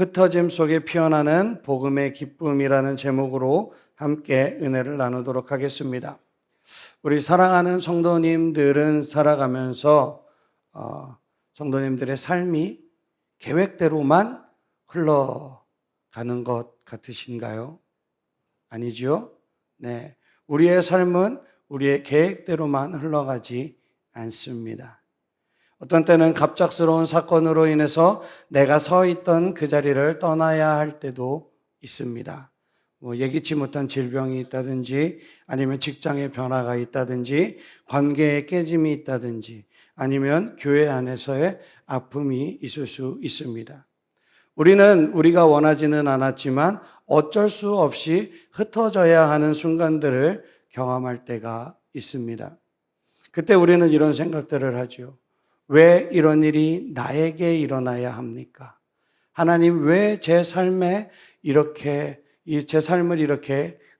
흩어짐 속에 피어나는 복음의 기쁨이라는 제목으로 함께 은혜를 나누도록 하겠습니다. 우리 사랑하는 성도님들은 살아가면서 성도님들의 삶이 계획대로만 흘러가는 것 같으신가요? 아니죠? 네, 우리의 삶은 우리의 계획대로만 흘러가지 않습니다. 어떤 때는 갑작스러운 사건으로 인해서 내가 서 있던 그 자리를 떠나야 할 때도 있습니다. 예기치 못한 질병이 있다든지, 아니면 직장의 변화가 있다든지, 관계의 깨짐이 있다든지, 아니면 교회 안에서의 아픔이 있을 수 있습니다. 우리는 우리가 원하지는 않았지만 어쩔 수 없이 흩어져야 하는 순간들을 경험할 때가 있습니다. 그때 우리는 이런 생각들을 하죠. 왜 이런 일이 나에게 일어나야 합니까? 하나님, 왜 제 삶을 이렇게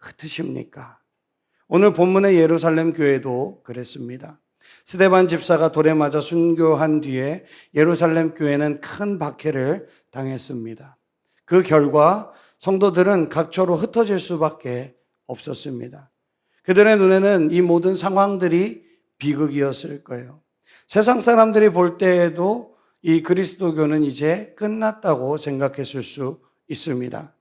흩으십니까? 오늘 본문의 예루살렘 교회도 그랬습니다. 스데반 집사가 돌에 맞아 순교한 뒤에 예루살렘 교회는 큰 박해를 당했습니다. 그 결과 성도들은 각처로 흩어질 수밖에 없었습니다. 그들의 눈에는 이 모든 상황들이 비극이었을 거예요. 세상 사람들이 볼 때에도 이 그리스도교는 이제 끝났다고 생각했을 수 있습니다.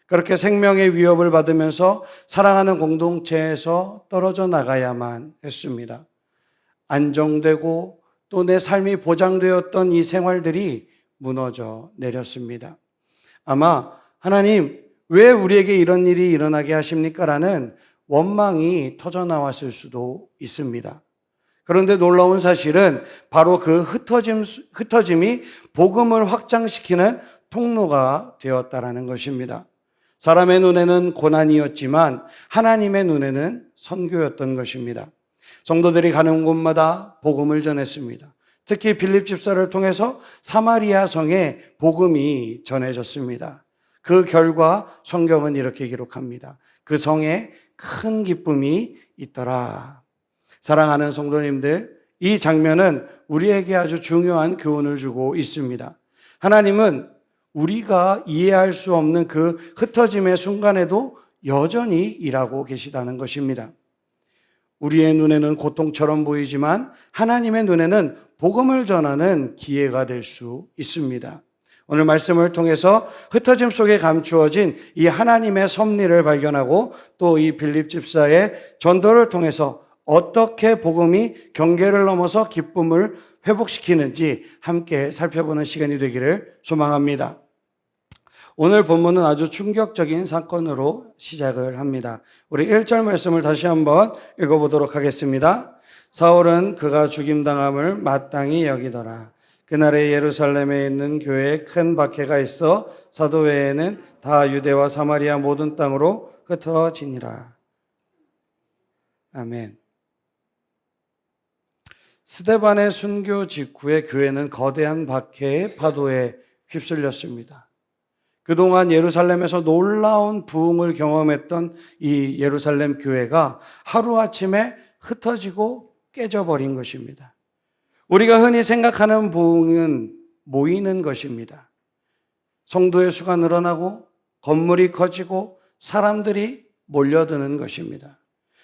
그렇게 생명의 위협을 받으면서 사랑하는 공동체에서 떨어져 나가야만 했습니다. 안정되고 또 내 삶이 보장되었던 이 생활들이 무너져 내렸습니다. 아마 하나님, 왜 우리에게 이런 일이 일어나게 하십니까? 라는 원망이 터져나왔을 수도 있습니다. 그런데 놀라운 사실은 바로 그 흩어짐이 복음을 확장시키는 통로가 되었다라는 것입니다. 사람의 눈에는 고난이었지만 하나님의 눈에는 선교였던 것입니다. 성도들이 가는 곳마다 복음을 전했습니다. 특히 빌립 집사를 통해서 사마리아 성에 복음이 전해졌습니다. 그 결과 성경은 이렇게 기록합니다. 그 성에 큰 기쁨이 있더라. 사랑하는 성도님들, 이 장면은 우리에게 아주 중요한 교훈을 주고 있습니다. 하나님은 우리가 이해할 수 없는 그 흩어짐의 순간에도 여전히 일하고 계시다는 것입니다. 우리의 눈에는 고통처럼 보이지만 하나님의 눈에는 복음을 전하는 기회가 될 수 있습니다. 오늘 말씀을 통해서 흩어짐 속에 감추어진 이 하나님의 섭리를 발견하고 또 이 빌립 집사의 전도를 통해서 어떻게 복음이 경계를 넘어서 기쁨을 회복시키는지 함께 살펴보는 시간이 되기를 소망합니다. 오늘 본문은 아주 충격적인 사건으로 시작을 합니다. 우리 1절 말씀을 다시 한번 읽어보도록 하겠습니다. 사울은 그가 죽임당함을 마땅히 여기더라. 그날에 예루살렘에 있는 교회에 큰 박해가 있어 사도 외에는 다 유대와 사마리아 모든 땅으로 흩어지니라. 아멘. 스데반의 순교 직후에 교회는 거대한 박해의 파도에 휩쓸렸습니다. 그동안 예루살렘에서 놀라운 부흥을 경험했던 이 예루살렘 교회가 하루아침에 흩어지고 깨져버린 것입니다. 우리가 흔히 생각하는 부흥은 모이는 것입니다. 성도의 수가 늘어나고 건물이 커지고 사람들이 몰려드는 것입니다.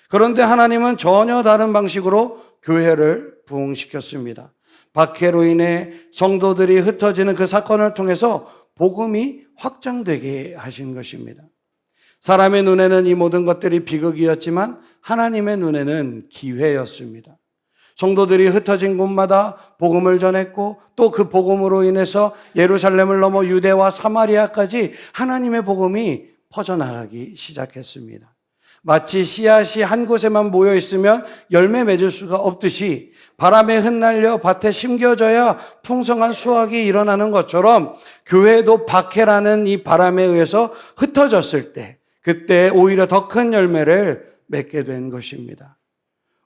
그런데 하나님은 전혀 다른 방식으로 교회를 부흥시켰습니다. 박해로 인해 성도들이 흩어지는 그 사건을 통해서 복음이 확장되게 하신 것입니다. 사람의 눈에는 이 모든 것들이 비극이었지만 하나님의 눈에는 기회였습니다. 성도들이 흩어진 곳마다 복음을 전했고 또 그 복음으로 인해서 예루살렘을 넘어 유대와 사마리아까지 하나님의 복음이 퍼져나가기 시작했습니다. 마치 씨앗이 한 곳에만 모여 있으면 열매 맺을 수가 없듯이 바람에 흩날려 밭에 심겨져야 풍성한 수확이 일어나는 것처럼 교회도 박해라는 이 바람에 의해서 흩어졌을 때 그때 오히려 더 큰 열매를 맺게 된 것입니다.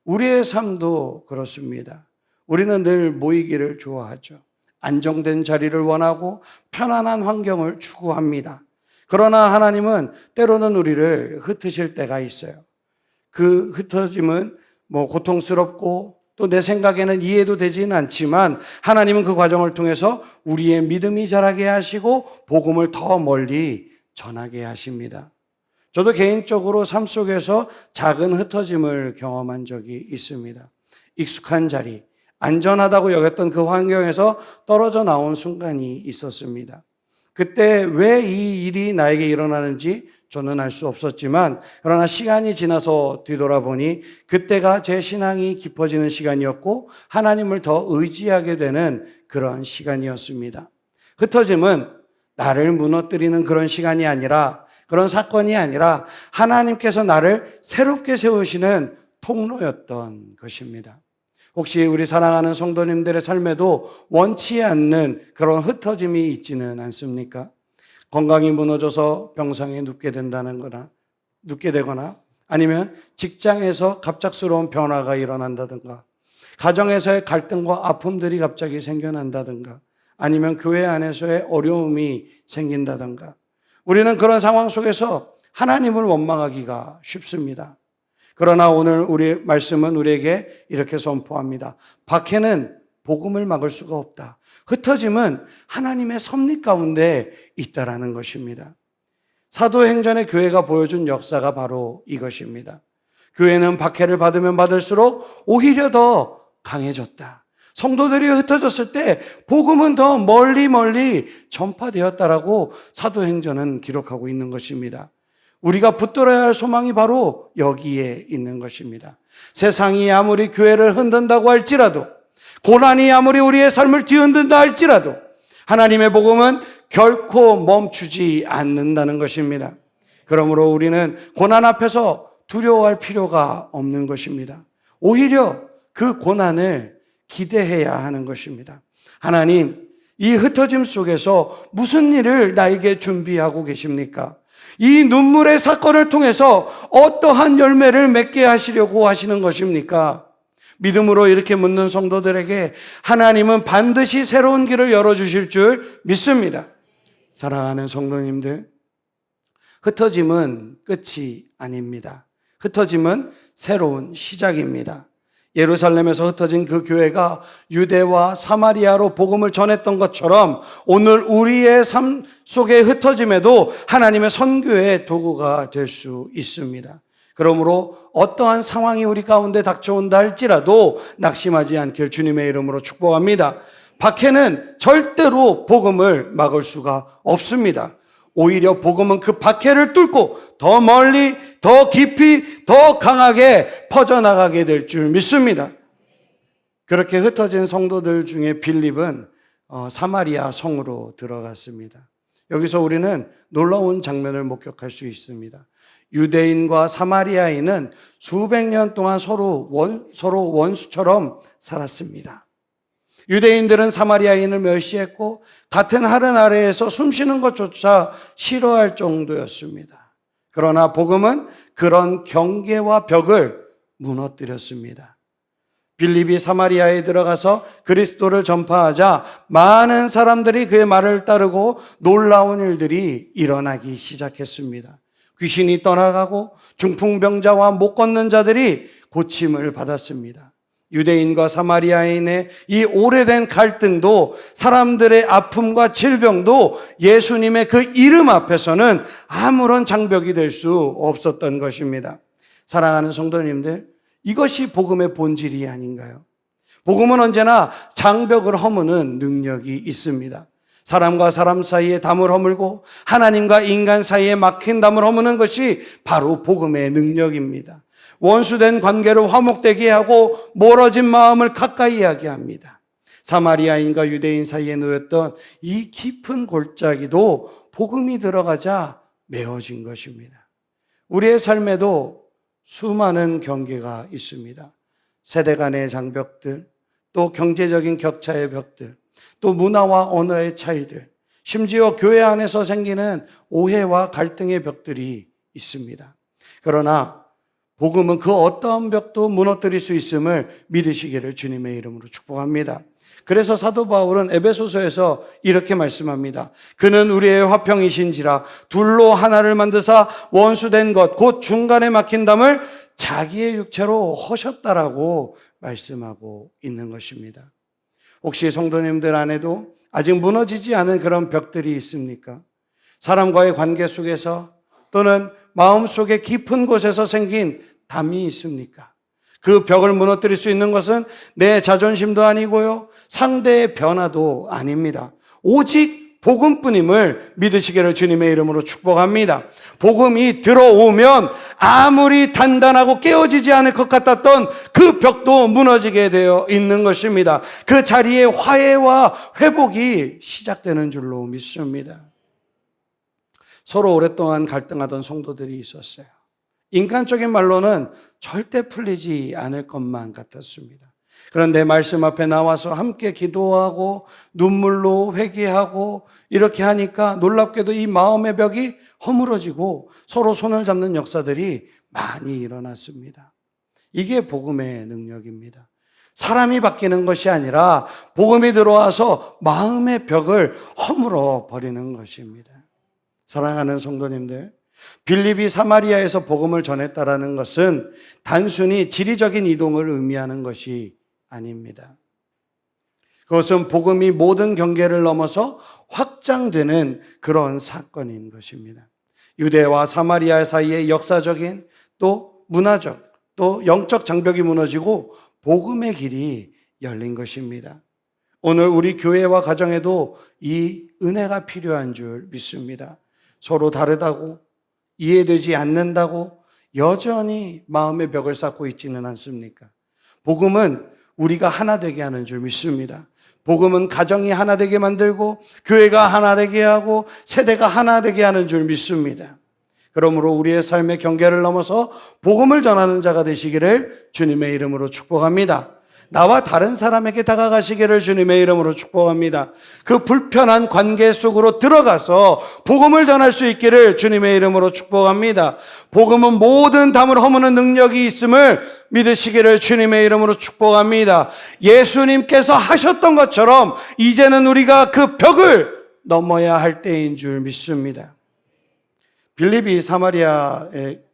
우리의 삶도 그렇습니다. 우리는 늘 모이기를 좋아하죠. 안정된 자리를 원하고 편안한 환경을 추구합니다. 그러나 하나님은 때로는 우리를 흩으실 때가 있어요. 그 흩어짐은 고통스럽고 또 내 생각에는 이해도 되지는 않지만 하나님은 그 과정을 통해서 우리의 믿음이 자라게 하시고 복음을 더 멀리 전하게 하십니다. 저도 개인적으로 삶 속에서 작은 흩어짐을 경험한 적이 있습니다. 익숙한 자리, 안전하다고 여겼던 그 환경에서 떨어져 나온 순간이 있었습니다. 그때 왜 이 일이 나에게 일어나는지 저는 알 수 없었지만, 그러나 시간이 지나서 뒤돌아보니 그때가 제 신앙이 깊어지는 시간이었고 하나님을 더 의지하게 되는 그런 시간이었습니다. 흩어짐은 나를 무너뜨리는 그런 시간이 아니라, 그런 사건이 아니라 하나님께서 나를 새롭게 세우시는 통로였던 것입니다. 혹시 우리 사랑하는 성도님들의 삶에도 원치 않는 그런 흩어짐이 있지는 않습니까? 건강이 무너져서 병상에 눕게 되거나 아니면 직장에서 갑작스러운 변화가 일어난다든가, 가정에서의 갈등과 아픔들이 갑자기 생겨난다든가, 아니면 교회 안에서의 어려움이 생긴다든가, 우리는 그런 상황 속에서 하나님을 원망하기가 쉽습니다. 그러나 오늘 우리 말씀은 우리에게 이렇게 선포합니다. 박해는 복음을 막을 수가 없다. 흩어짐은 하나님의 섭리 가운데 있다라는 것입니다. 사도행전의 교회가 보여준 역사가 바로 이것입니다. 교회는 박해를 받으면 받을수록 오히려 더 강해졌다. 성도들이 흩어졌을 때 복음은 더 멀리 전파되었다라고 사도행전은 기록하고 있는 것입니다. 우리가 붙들어야 할 소망이 바로 여기에 있는 것입니다. 세상이 아무리 교회를 흔든다고 할지라도, 고난이 아무리 우리의 삶을 뒤흔든다 할지라도 하나님의 복음은 결코 멈추지 않는다는 것입니다. 그러므로 우리는 고난 앞에서 두려워할 필요가 없는 것입니다. 오히려 그 고난을 기대해야 하는 것입니다. 하나님, 이 흩어짐 속에서 무슨 일을 나에게 준비하고 계십니까? 이 눈물의 사건을 통해서 어떠한 열매를 맺게 하시려고 하시는 것입니까? 믿음으로 이렇게 묻는 성도들에게 하나님은 반드시 새로운 길을 열어주실 줄 믿습니다. 사랑하는 성도님들, 흩어짐은 끝이 아닙니다. 흩어짐은 새로운 시작입니다. 예루살렘에서 흩어진 그 교회가 유대와 사마리아로 복음을 전했던 것처럼 오늘 우리의 삶 속의 흩어짐에도 하나님의 선교의 도구가 될 수 있습니다. 그러므로 어떠한 상황이 우리 가운데 닥쳐온다 할지라도 낙심하지 않길 주님의 이름으로 축복합니다. 박해는 절대로 복음을 막을 수가 없습니다. 오히려 복음은 그 박해를 뚫고 더 멀리, 더 깊이, 더 강하게 퍼져나가게 될 줄 믿습니다. 그렇게 흩어진 성도들 중에 빌립은 사마리아 성으로 들어갔습니다. 여기서 우리는 놀라운 장면을 목격할 수 있습니다. 유대인과 사마리아인은 수백 년 동안 서로 원수처럼 살았습니다. 유대인들은 사마리아인을 멸시했고 같은 하늘 아래에서 숨쉬는 것조차 싫어할 정도였습니다. 그러나 복음은 그런 경계와 벽을 무너뜨렸습니다. 빌립이 사마리아에 들어가서 그리스도를 전파하자 많은 사람들이 그의 말을 따르고 놀라운 일들이 일어나기 시작했습니다. 귀신이 떠나가고 중풍병자와 못 걷는 자들이 고침을 받았습니다. 유대인과 사마리아인의 이 오래된 갈등도, 사람들의 아픔과 질병도 예수님의 그 이름 앞에서는 아무런 장벽이 될 수 없었던 것입니다. 사랑하는 성도님들, 이것이 복음의 본질이 아닌가요? 복음은 언제나 장벽을 허무는 능력이 있습니다. 사람과 사람 사이에 담을 허물고 하나님과 인간 사이에 막힌 담을 허무는 것이 바로 복음의 능력입니다. 원수된 관계를 화목되게 하고 멀어진 마음을 가까이 하게 합니다. 사마리아인과 유대인 사이에 놓였던 이 깊은 골짜기도 복음이 들어가자 메워진 것입니다. 우리의 삶에도 수많은 경계가 있습니다. 세대 간의 장벽들, 또 경제적인 격차의 벽들, 또 문화와 언어의 차이들, 심지어 교회 안에서 생기는 오해와 갈등의 벽들이 있습니다. 그러나 복음은 그 어떠한 벽도 무너뜨릴 수 있음을 믿으시기를 주님의 이름으로 축복합니다. 그래서 사도 바울은 에베소서에서 이렇게 말씀합니다. 그는 우리의 화평이신지라 둘로 하나를 만드사 원수된 것 곧 중간에 막힌 담을 자기의 육체로 허셨다라고 말씀하고 있는 것입니다. 혹시 성도님들 안에도 아직 무너지지 않은 그런 벽들이 있습니까? 사람과의 관계 속에서 또는 마음속의 깊은 곳에서 생긴 담이 있습니까? 그 벽을 무너뜨릴 수 있는 것은 내 자존심도 아니고요, 상대의 변화도 아닙니다. 오직 복음뿐임을 믿으시기를 주님의 이름으로 축복합니다. 복음이 들어오면 아무리 단단하고 깨어지지 않을 것 같았던 그 벽도 무너지게 되어 있는 것입니다. 그 자리에 화해와 회복이 시작되는 줄로 믿습니다. 서로 오랫동안 갈등하던 성도들이 있었어요. 인간적인 말로는 절대 풀리지 않을 것만 같았습니다. 그런데 말씀 앞에 나와서 함께 기도하고 눈물로 회개하고 이렇게 하니까 놀랍게도 이 마음의 벽이 허물어지고 서로 손을 잡는 역사들이 많이 일어났습니다. 이게 복음의 능력입니다. 사람이 바뀌는 것이 아니라 복음이 들어와서 마음의 벽을 허물어 버리는 것입니다. 사랑하는 성도님들, 빌립이 사마리아에서 복음을 전했다라는 것은 단순히 지리적인 이동을 의미하는 것이 아닙니다. 그것은 복음이 모든 경계를 넘어서 확장되는 그런 사건인 것입니다. 유대와 사마리아 사이의 역사적인 또 문화적 또 영적 장벽이 무너지고 복음의 길이 열린 것입니다. 오늘 우리 교회와 가정에도 이 은혜가 필요한 줄 믿습니다. 서로 다르다고 이해되지 않는다고 여전히 마음의 벽을 쌓고 있지는 않습니까? 복음은 우리가 하나 되게 하는 줄 믿습니다. 복음은 가정이 하나 되게 만들고 교회가 하나 되게 하고 세대가 하나 되게 하는 줄 믿습니다. 그러므로 우리의 삶의 경계를 넘어서 복음을 전하는 자가 되시기를 주님의 이름으로 축복합니다. 나와 다른 사람에게 다가가시기를 주님의 이름으로 축복합니다. 그 불편한 관계 속으로 들어가서 복음을 전할 수 있기를 주님의 이름으로 축복합니다. 복음은 모든 담을 허무는 능력이 있음을 믿으시기를 주님의 이름으로 축복합니다. 예수님께서 하셨던 것처럼 이제는 우리가 그 벽을 넘어야 할 때인 줄 믿습니다. 빌립이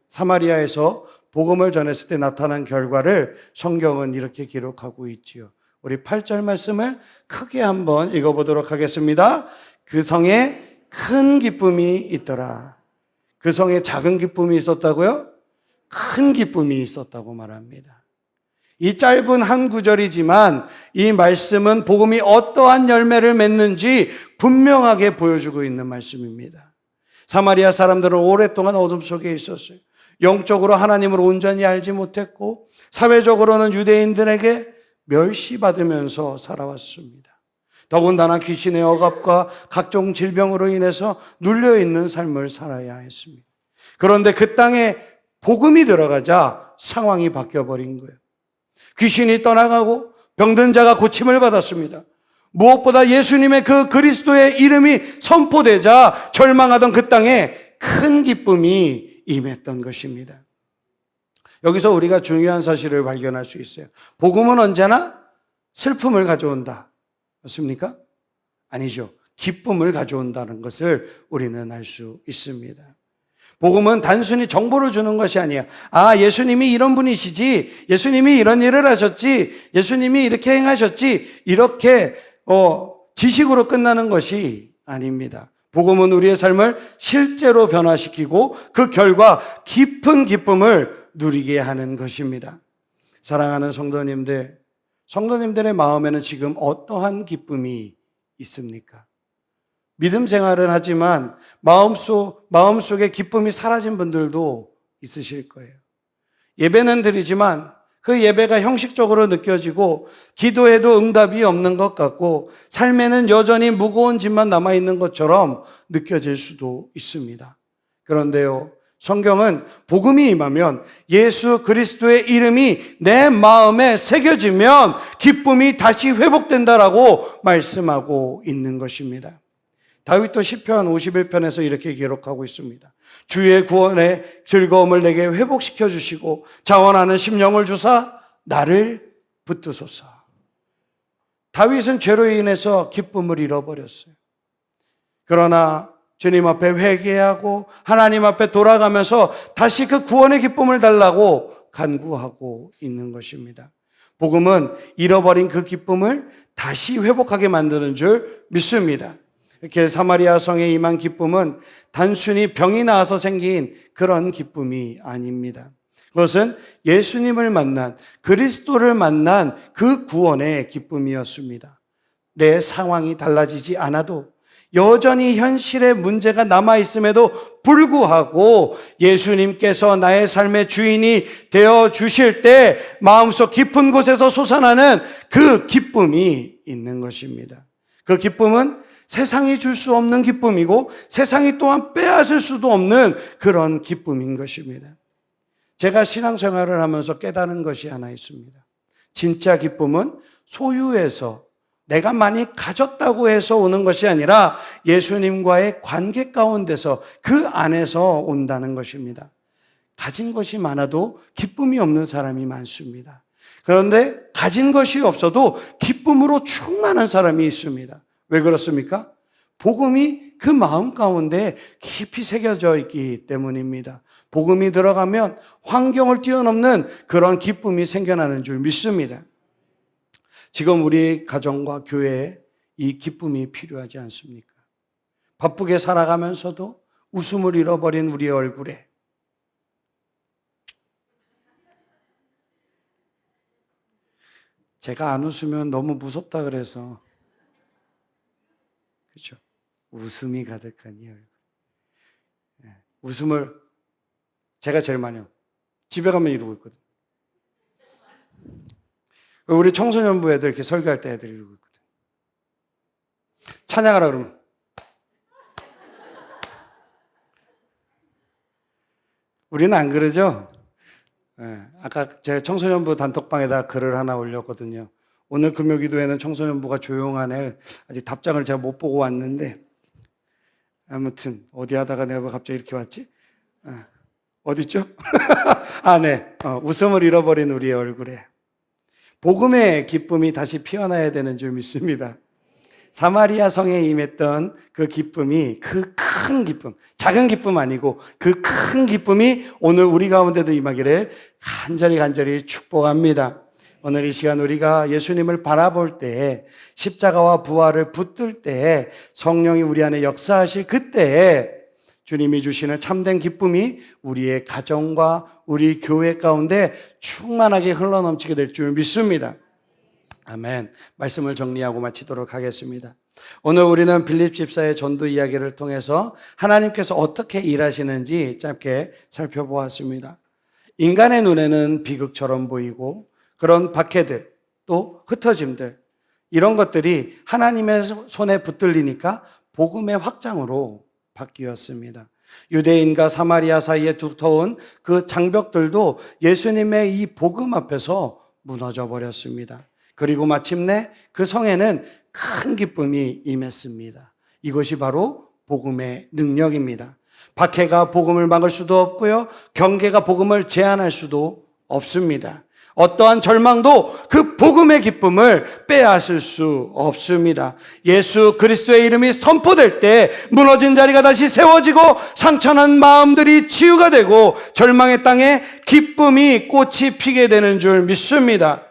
사마리아에서 복음을 전했을 때 나타난 결과를 성경은 이렇게 기록하고 있지요. 우리 8절 말씀을 크게 한번 읽어보도록 하겠습니다. 그 성에 큰 기쁨이 있더라. 그 성에 작은 기쁨이 있었다고요? 큰 기쁨이 있었다고 말합니다. 이 짧은 한 구절이지만 이 말씀은 복음이 어떠한 열매를 맺는지 분명하게 보여주고 있는 말씀입니다. 사마리아 사람들은 오랫동안 어둠 속에 있었어요. 영적으로 하나님을 온전히 알지 못했고 사회적으로는 유대인들에게 멸시받으면서 살아왔습니다. 더군다나 귀신의 억압과 각종 질병으로 인해서 눌려있는 삶을 살아야 했습니다. 그런데 그 땅에 복음이 들어가자 상황이 바뀌어버린 거예요. 귀신이 떠나가고 병든 자가 고침을 받았습니다. 무엇보다 예수님의 그 그리스도의 이름이 선포되자 절망하던 그 땅에 큰 기쁨이 임했던 것입니다. 여기서 우리가 중요한 사실을 발견할 수 있어요. 복음은 언제나 슬픔을 가져온다. 맞습니까? 아니죠. 기쁨을 가져온다는 것을 우리는 알 수 있습니다. 복음은 단순히 정보를 주는 것이 아니에요. 아, 예수님이 이런 분이시지, 예수님이 이런 일을 하셨지, 예수님이 이렇게 행하셨지, 이렇게 지식으로 끝나는 것이 아닙니다. 복음은 우리의 삶을 실제로 변화시키고 그 결과 깊은 기쁨을 누리게 하는 것입니다. 사랑하는 성도님들, 성도님들의 마음에는 지금 어떠한 기쁨이 있습니까? 믿음 생활은 하지만 마음속에 기쁨이 사라진 분들도 있으실 거예요. 예배는 드리지만 그 예배가 형식적으로 느껴지고 기도해도 응답이 없는 것 같고 삶에는 여전히 무거운 짐만 남아있는 것처럼 느껴질 수도 있습니다. 그런데요, 성경은 복음이 임하면 예수 그리스도의 이름이 내 마음에 새겨지면 기쁨이 다시 회복된다라고 말씀하고 있는 것입니다. 다윗도 시편 51편에서 이렇게 기록하고 있습니다. 주의 구원의 즐거움을 내게 회복시켜 주시고 자원하는 심령을 주사 나를 붙드소서. 다윗은 죄로 인해서 기쁨을 잃어버렸어요. 그러나 주님 앞에 회개하고 하나님 앞에 돌아가면서 다시 그 구원의 기쁨을 달라고 간구하고 있는 것입니다. 복음은 잃어버린 그 기쁨을 다시 회복하게 만드는 줄 믿습니다. 이렇게 사마리아 성에 임한 기쁨은 단순히 병이 나아서 생긴 그런 기쁨이 아닙니다. 그것은 예수님을 만난, 그리스도를 만난 그 구원의 기쁨이었습니다. 내 상황이 달라지지 않아도 여전히 현실의 문제가 남아있음에도 불구하고 예수님께서 나의 삶의 주인이 되어 주실 때 마음속 깊은 곳에서 솟아나는 그 기쁨이 있는 것입니다. 그 기쁨은 세상이 줄 수 없는 기쁨이고 세상이 또한 빼앗을 수도 없는 그런 기쁨인 것입니다. 제가 신앙생활을 하면서 깨달은 것이 하나 있습니다. 진짜 기쁨은 소유해서 내가 많이 가졌다고 해서 오는 것이 아니라 예수님과의 관계 가운데서 그 안에서 온다는 것입니다. 가진 것이 많아도 기쁨이 없는 사람이 많습니다. 그런데 가진 것이 없어도 기쁨으로 충만한 사람이 있습니다. 왜 그렇습니까? 복음이 그 마음 가운데 깊이 새겨져 있기 때문입니다. 복음이 들어가면 환경을 뛰어넘는 그런 기쁨이 생겨나는 줄 믿습니다. 지금 우리 가정과 교회에 이 기쁨이 필요하지 않습니까? 바쁘게 살아가면서도 웃음을 잃어버린 우리의 얼굴에 제가 안 웃으면 너무 무섭다 그래서 그렇죠? 웃음이 가득한 이 얼굴. 웃음을 제가 제일 많이 해요. 집에 가면 이러고 있거든. 우리 청소년부 애들 이렇게 설교할 때 애들이 이러고 있거든. 찬양하라 그러면 우리는 안 그러죠? 아까 제가 청소년부 단톡방에다 글을 하나 올렸거든요. 오늘 금요기도에는 청소년부가 조용하네. 아직 답장을 제가 못 보고 왔는데 아무튼 어디 하다가 내가 갑자기 이렇게 왔지? 어디 있죠? 네. 웃음을 잃어버린 우리의 얼굴에 복음의 기쁨이 다시 피어나야 되는 줄 믿습니다. 사마리아 성에 임했던 그 기쁨이, 그 큰 기쁨, 작은 기쁨 아니고 그 큰 기쁨이 오늘 우리 가운데도 임하기를 간절히 축복합니다. 오늘 이 시간 우리가 예수님을 바라볼 때, 십자가와 부활을 붙들 때, 성령이 우리 안에 역사하실 그때에 주님이 주시는 참된 기쁨이 우리의 가정과 우리 교회 가운데 충만하게 흘러넘치게 될 줄 믿습니다. 아멘. 말씀을 정리하고 마치도록 하겠습니다. 오늘 우리는 빌립 집사의 전도 이야기를 통해서 하나님께서 어떻게 일하시는지 짧게 살펴보았습니다. 인간의 눈에는 비극처럼 보이고 그런 박해들, 또 흩어짐들, 이런 것들이 하나님의 손에 붙들리니까 복음의 확장으로 바뀌었습니다. 유대인과 사마리아 사이에 두터운 그 장벽들도 예수님의 이 복음 앞에서 무너져 버렸습니다. 그리고 마침내 그 성에는 큰 기쁨이 임했습니다. 이것이 바로 복음의 능력입니다. 박해가 복음을 막을 수도 없고요, 경계가 복음을 제한할 수도 없습니다. 어떠한 절망도 그 복음의 기쁨을 빼앗을 수 없습니다. 예수 그리스도의 이름이 선포될 때 무너진 자리가 다시 세워지고 상처난 마음들이 치유가 되고 절망의 땅에 기쁨이 꽃이 피게 되는 줄 믿습니다.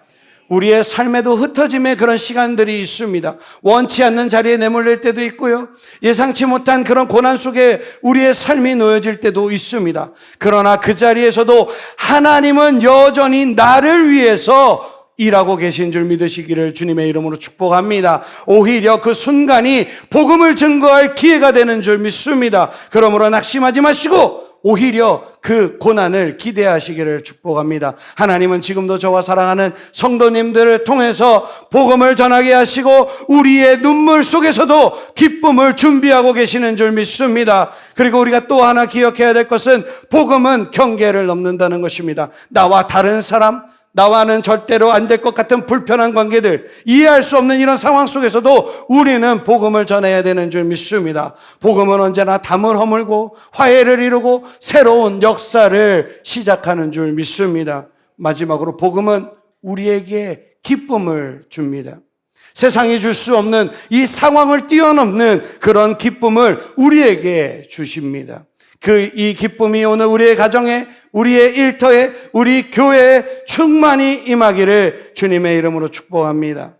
우리의 삶에도 흩어짐의 그런 시간들이 있습니다. 원치 않는 자리에 내몰릴 때도 있고요, 예상치 못한 그런 고난 속에 우리의 삶이 놓여질 때도 있습니다. 그러나 그 자리에서도 하나님은 여전히 나를 위해서 일하고 계신 줄 믿으시기를 주님의 이름으로 축복합니다. 오히려 그 순간이 복음을 증거할 기회가 되는 줄 믿습니다. 그러므로 낙심하지 마시고 오히려 그 고난을 기대하시기를 축복합니다. 하나님은 지금도 저와 사랑하는 성도님들을 통해서 복음을 전하게 하시고 우리의 눈물 속에서도 기쁨을 준비하고 계시는 줄 믿습니다. 그리고 우리가 또 하나 기억해야 될 것은 복음은 경계를 넘는다는 것입니다. 나와 다른 사람, 나와는 절대로 안 될 것 같은 불편한 관계들, 이해할 수 없는 이런 상황 속에서도 우리는 복음을 전해야 되는 줄 믿습니다. 복음은 언제나 담을 허물고 화해를 이루고 새로운 역사를 시작하는 줄 믿습니다. 마지막으로 복음은 우리에게 기쁨을 줍니다. 세상이 줄 수 없는 이 상황을 뛰어넘는 그런 기쁨을 우리에게 주십니다. 이 기쁨이 오늘 우리의 가정에, 우리의 일터에, 우리 교회에 충만히 임하기를 주님의 이름으로 축복합니다.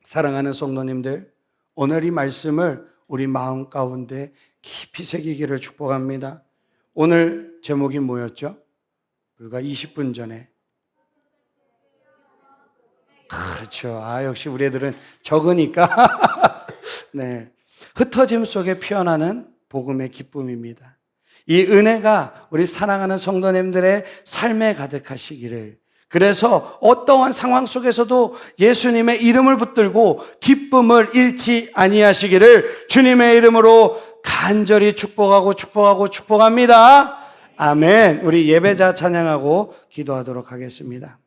사랑하는 성도님들, 오늘 이 말씀을 우리 마음 가운데 깊이 새기기를 축복합니다. 오늘 제목이 뭐였죠? 불과 20분 전에. 그렇죠. 역시 우리 애들은 적으니까. 네. 흩어짐 속에 피어나는 복음의 기쁨입니다. 이 은혜가 우리 사랑하는 성도님들의 삶에 가득하시기를, 그래서 어떠한 상황 속에서도 예수님의 이름을 붙들고 기쁨을 잃지 아니하시기를 주님의 이름으로 간절히 축복합니다. 아멘. 우리 예배자 찬양하고 기도하도록 하겠습니다.